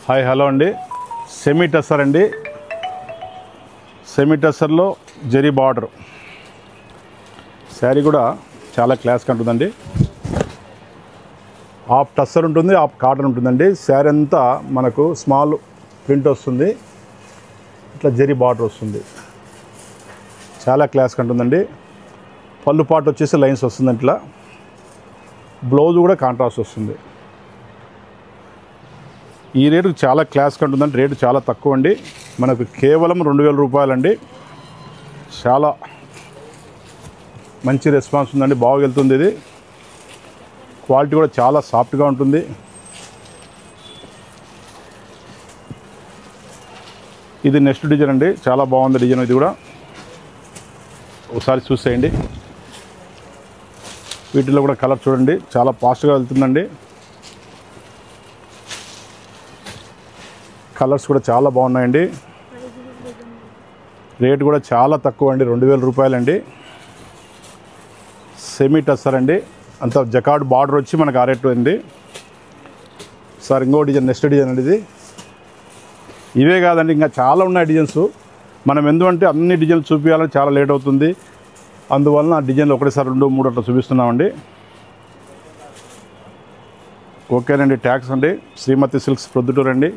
Hi hello అండి. Semi tussar అండి. Semi టస్సర్లో zari border sari కూడా చాలా క్లాస్గా ఉంటుందండి. హాఫ్ టస్సర్ ఉంటుంది, హాఫ్ కాటన్ ఉంటుందండి. శారీ అంతా మనకు స్మాల్ ప్రింట్ వస్తుంది, ఇట్లా జరీ బార్డర్ వస్తుంది, చాలా క్లాస్గా ఉంటుందండి. పళ్ళు పాటు వచ్చేసి లైన్స్ వస్తుంది, ఇట్లా బ్లౌజ్ కూడా కాంట్రాస్ట్ వస్తుంది. ఈ రేటు చాలా క్లాస్గా ఉంటుందండి. రేటు చాలా తక్కువ అండి, మనకు కేవలం 2000 రూపాయలండి. చాలా మంచి రెస్పాన్స్ ఉందండి, బాగా వెళ్తుంది. ఇది క్వాలిటీ కూడా చాలా సాఫ్ట్గా ఉంటుంది. ఇది నెక్స్ట్ డిజైన్ అండి, చాలా బాగుంది డిజైన్. ఇది కూడా ఒకసారి చూసేయండి. వీటిలో కూడా కలర్ చూడండి, చాలా ఫాస్ట్గా వెళ్తుందండి. కలర్స్ కూడా చాలా బాగున్నాయండి. రేట్ కూడా చాలా తక్కువ అండి, 2000 రూపాయలండి. సెమీ టస్సర్ అండి, అంత జకార్డ్ బార్డర్ వచ్చి మనకు ఆ రేట్ ఉంది. సార్ ఇంకో డిజైన్, నెక్స్ట్ డిజైన్ అండి. ఇది ఇవే కాదండి, ఇంకా చాలా ఉన్నాయి డిజైన్స్. మనం ఎందుకంటే అన్ని డిజైన్లు చూపించాలని చాలా లేట్ అవుతుంది, అందువలన ఆ డిజైన్లు ఒకటేసారి 2, 3 అట్లా చూపిస్తున్నామండి. ఓకేనండి, ట్యాక్స్ అండి. శ్రీమతి సిల్క్స్ ప్రొద్దుటూరు అండి.